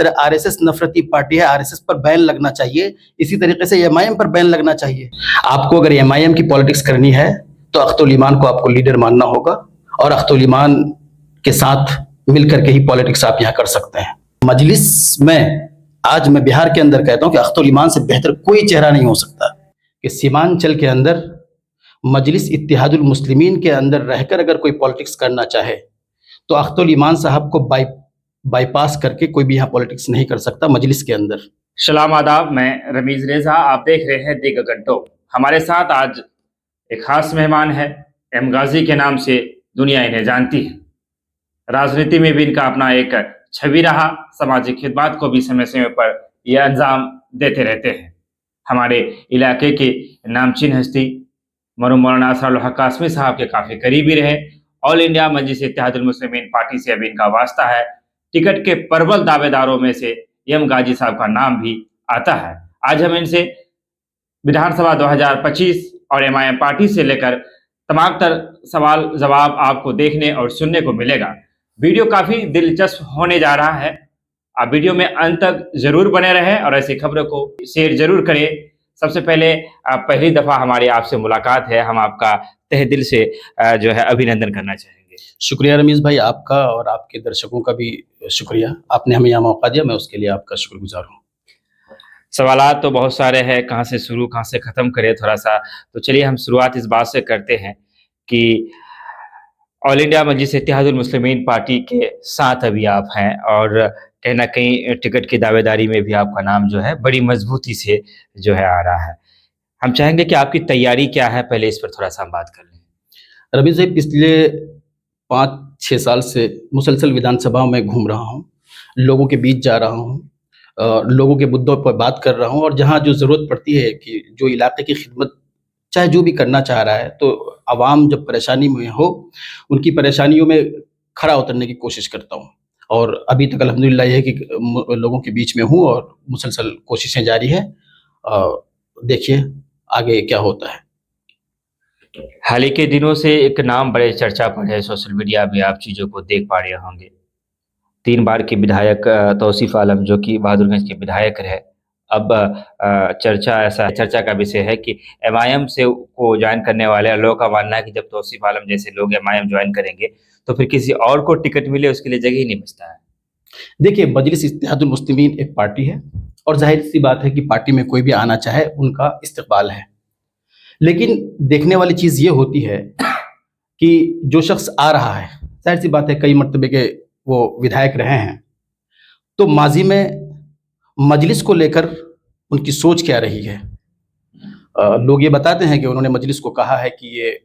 तरह RSS नफरती party है, RSS पर बैन लगना चाहिए, इसी तरीके से एमआईएम पर बैन लगना चाहिए। आपको अगर एमआईएम की पॉलिटिक्स करनी है तो अख्तुल ईमान को आपको लीडर मानना होगा और अख्तुल ईमान के साथ मिलकर के ही पॉलिटिक्स आप यहाँ कर सकते हैं। मजलिस में आज मैं बिहार के अंदर कहता हूँ कि अख्तुल ईमान से बेहतर कोई चेहरा नहीं हो सकता कि सीमांचल के अंदर मजलिस इत्तेहादुल मुस्लिमीन के अंदर रहकर अगर कोई पॉलिटिक्स करना चाहे तो अख्तुल ईमान साहब को बाईपास करके कोई भी यहाँ पॉलिटिक्स नहीं कर सकता मजलिस के अंदर। सलाम आदाब, मैं रमीज रेजा, आप देख रहे हैं दी गगनटो। हमारे साथ आज एक खास मेहमान है। एम गाजी के नाम से दुनिया इन्हें जानती है। राजनीति में भी इनका अपना एक छवि रहा, सामाजिक खिदमत को भी समय समय पर यह अंजाम देते रहते हैं। हमारे इलाके के नामचीन हस्ती मरहूम मौलाना असरउल हक कासमी साहब के काफ़ी करीबी रहे। ऑल इंडिया मजलिस इत्तेहादुल मुस्लिमीन पार्टी से अभी इनका वास्ता है। टिकट के प्रबल दावेदारों में से एम गाजी साहब का नाम भी आता है। आज हम इनसे विधानसभा 2025 और एमआईएम पार्टी से लेकर तमाम सवाल जवाब आपको देखने और सुनने को मिलेगा। वीडियो काफ़ी दिलचस्प होने जा रहा है। आप वीडियो में अंत तक जरूर बने रहें और ऐसी खबरों को शेयर जरूर करें। सबसे पहले पहली दफ़ा हमारी आपसे मुलाकात है, हम आपका तहे दिल से जो है अभिनंदन करना चाहेंगे। शुक्रिया रमीज़ भाई, आपका और आपके दर्शकों का भी शुक्रिया, आपने हमें यह मौका दिया, मैं उसके लिए आपका शुक्रगुजार हूँ। सवालात तो बहुत सारे हैं, कहाँ से शुरू कहाँ से ख़त्म करें थोड़ा सा, तो चलिए हम शुरुआत इस बात से करते हैं कि ऑल इंडिया मजलिस इत्तेहादुल मुस्लिमीन पार्टी के साथ अभी आप हैं और कहीं ना कहीं टिकट की दावेदारी में भी आपका नाम जो है बड़ी मजबूती से जो है आ रहा है। हम चाहेंगे कि आपकी तैयारी क्या है, पहले इस पर थोड़ा सा हम बात कर लें। रवि साहब, पिछले 5-6 साल से मुसलसल विधानसभाओं में घूम रहा हूँ, लोगों के बीच जा रहा हूँ, लोगों के मुद्दों पर बात कर रहा हूँ और जहाँ जो ज़रूरत पड़ती है कि जो इलाके की खिदमत चाहे जो भी करना चाह रहा है, तो आवाम जब परेशानी में हो उनकी परेशानियों में खड़ा उतरने की कोशिश करता हूँ और अभी तक अल्हम्दुलिल्लाह ये है कि लोगों के बीच में हूँ और मुसलसल कोशिशें जारी है। देखिए आगे क्या होता है। हाल ही के दिनों से एक नाम बड़े चर्चा पर है, सोशल मीडिया में आप चीज़ों को देख पा रहे होंगे। 3 बार के विधायक तौसीफ आलम जो कि बहादुरगंज के विधायक रहे, अब चर्चा का विषय है कि एमआईएम से को ज्वाइन करने वाले लोगों का मानना है कि जब तौसीफ आलम जैसे लोग एमआईएम ज्वाइन करेंगे तो फिर किसी और को टिकट मिले उसके लिए जगह ही नहीं बचता है। देखिए, मजलिस इत्तेहादुल मुस्लिमीन एक पार्टी है और जाहिर सी बात है कि पार्टी में कोई भी आना चाहे उनका इस्तकबाल है, लेकिन देखने वाली चीज़ ये होती है कि जो शख्स आ रहा है, जाहिर सी बात है कई मर्तबे के वो विधायक रहे हैं, तो माजी में मजलिस को लेकर उनकी सोच क्या रही है। लोग ये बताते हैं कि उन्होंने मजलिस को कहा है कि ये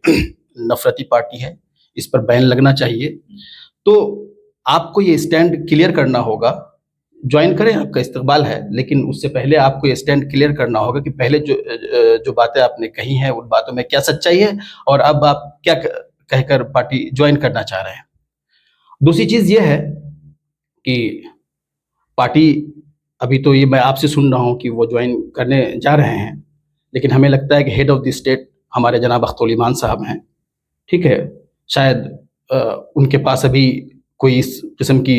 नफरती पार्टी है, इस पर बैन लगना चाहिए। तो आपको ये स्टैंड क्लियर करना होगा, ज्वाइन करें आपका इस्तकबाल है, लेकिन उससे पहले आपको ये स्टैंड क्लियर करना होगा कि पहले जो बातें आपने कही हैं उन बातों में क्या सच्चाई है और अब आप क्या कहकर पार्टी ज्वाइन करना चाह रहे हैं। दूसरी चीज़ ये है कि पार्टी अभी तो ये मैं आपसे सुन रहा हूँ कि वो ज्वाइन करने जा रहे हैं, लेकिन हमें लगता है कि हेड ऑफ़ द स्टेट हमारे जनाब अख्तुल ईमान साहब हैं, ठीक है। शायद उनके पास अभी कोई इस किस्म की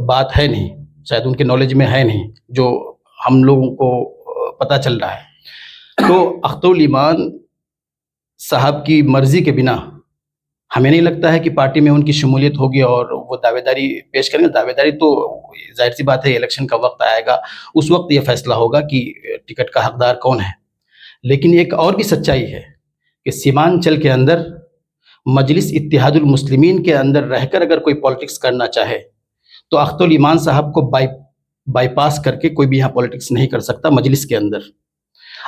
बात है नहीं, शायद उनके नॉलेज में है नहीं जो हम लोगों को पता चल रहा है। तो अख्तुल ईमान साहब की मर्ज़ी के बिना हमें नहीं लगता है कि पार्टी में उनकी शमूलियत होगी और वो दावेदारी पेश करेंगे। दावेदारी तो जाहिर सी बात है, इलेक्शन का वक्त आएगा, उस वक्त ये फैसला होगा कि टिकट का हकदार कौन है। लेकिन एक और भी सच्चाई है कि सीमांचल के अंदर मजलिस इत्तेहादुल मुस्लिमीन के अंदर रहकर अगर कोई पॉलिटिक्स करना चाहे तो अख्तुल ईमान साहब को बाईपास करके कोई भी यहाँ पॉलिटिक्स नहीं कर सकता मजलिस के अंदर।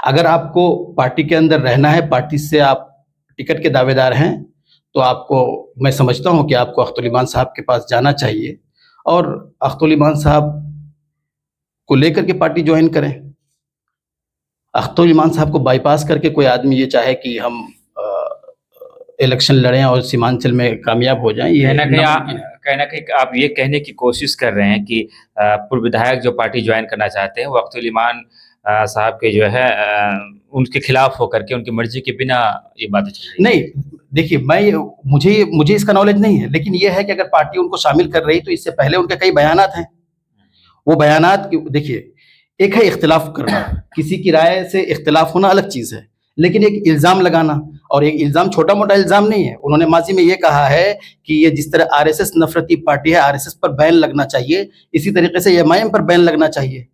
अगर आपको पार्टी के अंदर रहना है, पार्टी से आप टिकट के दावेदार हैं, तो आपको, मैं समझता हूँ कि आपको अख्तुल ईमान साहब के पास जाना चाहिए और अख्तुल ईमान साहब को लेकर के पार्टी ज्वाइन करें। अख्तुल ईमान साहब को बाईपास करके कोई आदमी ये चाहे कि हम इलेक्शन लड़ें और सीमांचल में कामयाब हो जाएं, ये कहीं ना कहीं आप ये कहने की कोशिश कर रहे हैं कि पूर्व विधायक जो पार्टी ज्वाइन करना चाहते हैं वो अख्तुल ईमान साहब के जो है उनके खिलाफ होकर के उनकी मर्जी के बिना ये बातें चल रही नहीं। देखिए, मुझे इसका नॉलेज नहीं है, लेकिन ये है कि अगर पार्टी उनको शामिल कर रही तो इससे पहले उनके कई बयानात हैं वो बयानात देखिए, एक है इख्तिलाफ करना, किसी की राय से इख्तिलाफ होना अलग चीज है, लेकिन एक इल्जाम लगाना, और एक इल्जाम छोटा मोटा इल्जाम नहीं है। उन्होंने माजी में ये कहा है कि ये जिस तरह आरएसएस नफरती पार्टी है, आरएसएस पर बैन लगना चाहिए, इसी तरीके से एमआईएम पर बैन लगना चाहिए।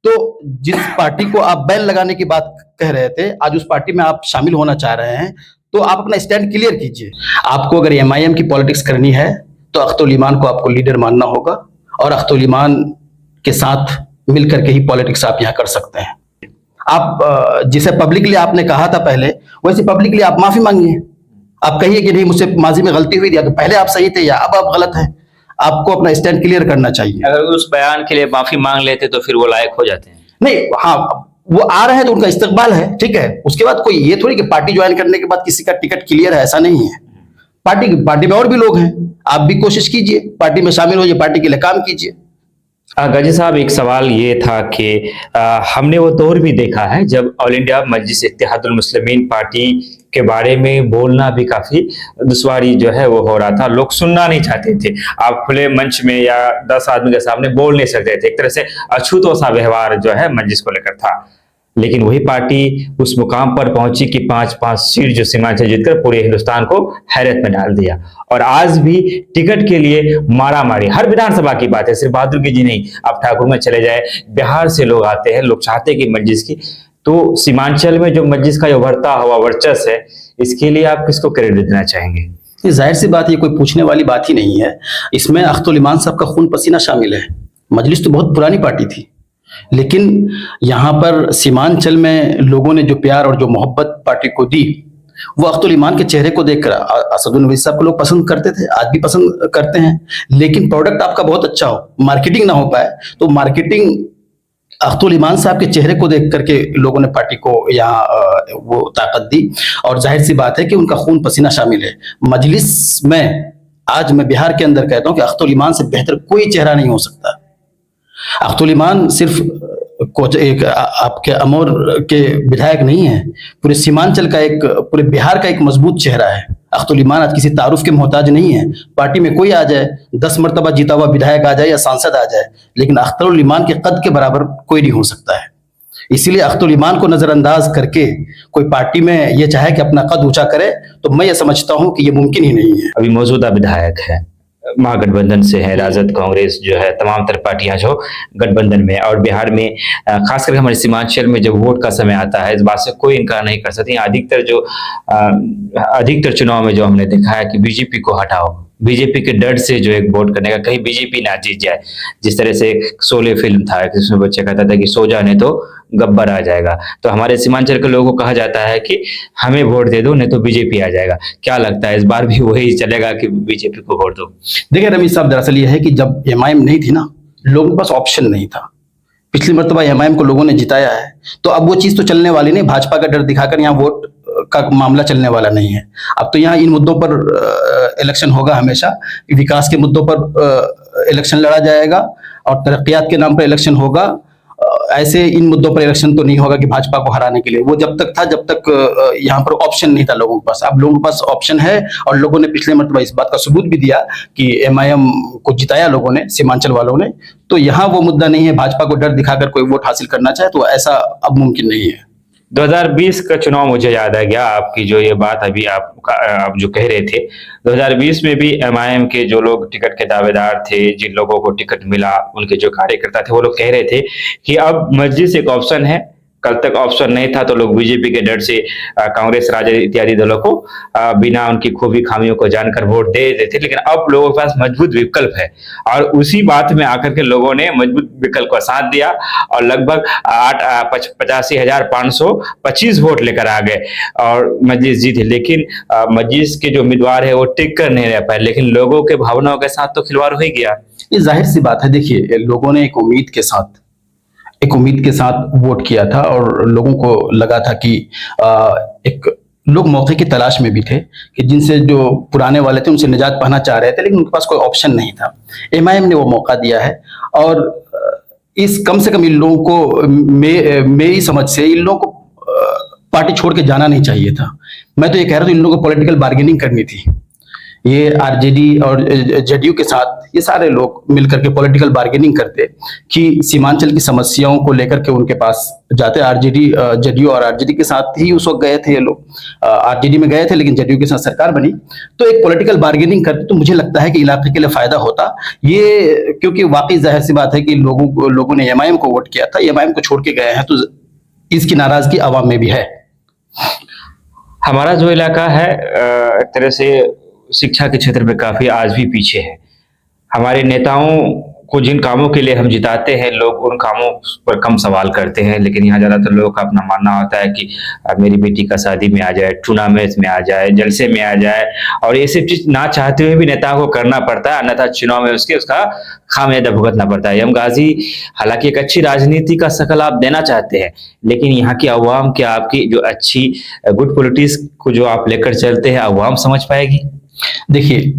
तो जिस पार्टी को आप बैन लगाने की बात कह रहे थे, आज उस पार्टी में आप शामिल होना चाह रहे हैं, तो आप अपना स्टैंड क्लियर कीजिए। आपको अगर एमआईएम की पॉलिटिक्स करनी है तो अख्तुल ईमान को आपको लीडर मानना होगा, और अख्तुल ईमान के साथ मिलकर के ही पॉलिटिक्स आप यहाँ कर सकते हैं। आप जिसे पब्लिकली आपने कहा था पहले, वैसे पब्लिकली आप माफी मांगिए। आप कहिए कि नहीं, मुझसे माजी में गलती हुई थी, तो पहले आप सही थे या अब आप गलत हैं। आपको अपना स्टैंड क्लियर करना चाहिए। अगर उस बयान के लिए माफी मांग लेते तो फिर वो लायक हो जाते हैं। नहीं, हाँ, वो आ रहे हैं तो उनका इस्तकबाल है, ठीक है। उसके बाद कोई ये थोड़ी कि पार्टी ज्वाइन करने के बाद किसी का टिकट क्लियर है, ऐसा नहीं है। पार्टी में और भी लोग हैं, आप भी कोशिश कीजिए, पार्टी में शामिल होइए, पार्टी के लिए काम कीजिए। गाजी साहब, एक सवाल ये था कि हमने वो दौर भी देखा है जब ऑल इंडिया मजलिस इत्तेहादुल मुस्लिमीन पार्टी के बारे में बोलना भी काफी दुश्वारी जो है वो हो रहा था, लोग सुनना नहीं चाहते थे। आप खुले मंच में या 10 आदमी के सामने बोल नहीं सकते थे, एक तरह से अछूतो सा व्यवहार जो है मजलिस को लेकर था। लेकिन वही पार्टी उस मुकाम पर पहुंची कि 5-5 सीट जो सीमांचल जीतकर पूरे हिंदुस्तान को हैरत में डाल दिया। और आज भी टिकट के लिए मारामारी, हर विधानसभा की बात है, सिर्फ बहादुर जी नहीं, आप ठाकुर में चले जाए, बिहार से लोग आते हैं, लोग चाहते हैं कि मजलिस की, तो सीमांचल में जो मजलिस का उभरता हुआ वर्चस्व है, इसके लिए आप किसको क्रेडिट देना चाहेंगे? ये जाहिर सी बात, ये कोई पूछने वाली बात ही नहीं है। इसमें अख्तुल ईमान साहब का खून पसीना शामिल है। मजलिस तो बहुत पुरानी पार्टी थी, लेकिन यहाँ पर सीमांचल में लोगों ने जो प्यार और जो मोहब्बत पार्टी को दी, वो अख्तुल ईमान के चेहरे को देखकर असदुल नबी साहब को लोग पसंद करते थे, आज भी पसंद करते हैं। लेकिन प्रोडक्ट आपका बहुत अच्छा हो, मार्केटिंग ना हो पाए, तो मार्केटिंग अख्तुल ईमान साहब के चेहरे को देख करके लोगों ने पार्टी को यहाँ वो ताकत दी। और जाहिर सी बात है कि उनका खून पसीना शामिल है मजलिस में। आज मैं बिहार के अंदर कहता हूँ कि अख्तुल ईमान से बेहतर कोई चेहरा नहीं हो सकता। अख्तुल ईमान सिर्फ एक आपके अमोर के विधायक नहीं है, पूरे सीमांचल का एक, पूरे बिहार का एक मजबूत चेहरा है। अख्तुल ईमान आज किसी तारुफ के मोहताज नहीं है। पार्टी में कोई आ जाए, 10 मरतबा जीता हुआ विधायक आ जाए या सांसद आ जाए, लेकिन अख्तुल ईमान के कद के बराबर कोई नहीं हो सकता है। इसीलिए अख्तुल ईमान को नजरअंदाज करके कोई पार्टी में ये चाहे कि अपना कद ऊंचा करे, तो मैं ये समझता हूं कि ये मुमकिन ही नहीं है। अभी मौजूदा विधायक है, महागठबंधन से है, राजद, कांग्रेस जो है, तमाम तरह पार्टियां जो गठबंधन में, और बिहार में खासकर हमारे सीमांचल में जब वोट का समय आता है, इस बात से कोई इनकार नहीं कर सकती। अधिकतर चुनाव में जो हमने देखा है कि बीजेपी को हटाओ, बीजेपी के डर से जो एक वोट करने का, कहीं बीजेपी ना जीत जाए। जिस तरह से शोले फिल्म था, जिसमें बच्चे कहता था कि सो जाने तो गब्बर आ जाएगा, तो हमारे सीमांचल के लोगों को कहा जाता है कि हमें वोट दे दो, नहीं तो बीजेपी आ जाएगा। क्या लगता है इस बार भी वही चलेगा कि बीजेपी को वोट दो? देखिए रमीज साहब, दरअसल ये है कि जब एमआईएम नहीं थी ना, लोगों के पास ऑप्शन नहीं था। पिछली मरतबा एमआईएम को लोगों ने जिताया है, तो अब वो चीज तो चलने वाली नहीं। भाजपा का डर दिखाकर यहाँ वोट का मामला चलने वाला नहीं है। अब तो यहाँ इन मुद्दों पर इलेक्शन होगा, हमेशा विकास के मुद्दों पर इलेक्शन लड़ा जाएगा और तरक्कियात के नाम पर इलेक्शन होगा। ऐसे इन मुद्दों पर इलेक्शन तो नहीं होगा कि भाजपा को हराने के लिए। वो जब तक था, जब तक यहाँ पर ऑप्शन नहीं था लोगों के पास। अब लोगों के पास ऑप्शन है, और लोगों ने पिछले मरतबा इस बात का सबूत भी दिया कि एमआईएम को जिताया लोगों ने, सीमांचल वालों ने। तो यहाँ वो मुद्दा नहीं है भाजपा को डर दिखाकर कोई वोट हासिल करना चाहे, तो ऐसा अब मुमकिन नहीं है। 2020 का चुनाव मुझे याद आ गया, आपकी जो ये बात अभी आप जो कह रहे थे, 2020 में भी एमआईएम के जो लोग टिकट के दावेदार थे, जिन लोगों को टिकट मिला, उनके जो कार्यकर्ता थे, वो लोग कह रहे थे कि अब मस्जिद एक ऑप्शन है। कल तक ऑप्शन नहीं था, तो लोग बीजेपी के डर से कांग्रेस, राजद इत्यादि दलों को बिना उनकी खूबी खामियों को जानकर वोट दे देते थे। लेकिन अब लोगों के पास मजबूत विकल्प है, और उसी बात में आकर के लोगों ने मजबूत विकल्प का साथ दिया और लगभग 85,525 वोट लेकर आ गए और मजलिस जीती। लेकिन मजलिस के जो उम्मीदवार है वो टिक कर नहीं रह पाए, लेकिन लोगों के भावनाओं के साथ तो खिलवाड़ हो ही गया। ये जाहिर सी बात है। देखिए, लोगों ने एक उम्मीद के साथ वोट किया था, और लोगों को लगा था कि एक लोग मौके की तलाश में भी थे कि जिनसे जो पुराने वाले थे उनसे निजात पाना चाह रहे थे, लेकिन उनके पास कोई ऑप्शन नहीं था। एमआईएम ने वो मौका दिया है, और इस कम से कम इन लोगों को, मेरी समझ से इन लोगों को पार्टी छोड़ के जाना नहीं चाहिए था। मैं तो ये कह रहा था इन लोगों को पॉलिटिकल बार्गेनिंग करनी थी। ये आरजेडी और जेडीयू के साथ ये सारे लोग मिलकर के पॉलिटिकल बार्गेनिंग करते कि सीमांचल की समस्याओं को लेकर के उनके पास जाते। आरजेडी जेडीयू और आरजेडी के साथ ही उस वक्त गए थे ये लोग, आरजेडी में गए थे लेकिन जेडीयू के साथ सरकार बनी। तो एक पॉलिटिकल बार्गेनिंग करते तो मुझे लगता है कि इलाके के लिए फायदा होता ये, क्योंकि वाकई जाहिर सी बात है कि लोगों ने एमआईएम को वोट किया था, एमआईएम को छोड़ के गए हैं, तो इसकी नाराजगी आवाम में भी है। हमारा जो इलाका है एक तरह से शिक्षा के क्षेत्र में काफी आज भी पीछे है। हमारे नेताओं को जिन कामों के लिए हम जिताते हैं, लोग उन कामों पर कम सवाल करते हैं, लेकिन यहाँ ज्यादातर लोगों का अपना मानना होता है कि मेरी बेटी का शादी में आ जाए, टूर्नामेंट में आ जाए, जलसे में आ जाए, और ये सब चीज ना चाहते हुए भी नेताओं को करना पड़ता है, अन्यथा चुनाव में उसका खामियाजा भुगतना पड़ता है। एम गाजी हालांकि एक अच्छी राजनीति का शकल आप देना चाहते हैं, लेकिन यहाँ की अवाम क्या आपकी जो अच्छी गुड पॉलिटिक्स को जो आप लेकर चलते हैं अवाम समझ पाएगी? देखिए,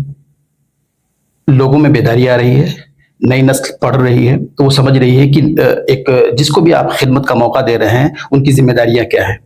लोगों में बेदारी आ रही है, नई नस्ल पढ़ रही है, तो वो समझ रही है कि एक जिसको भी आप खिदमत का मौका दे रहे हैं उनकी जिम्मेदारियां क्या है।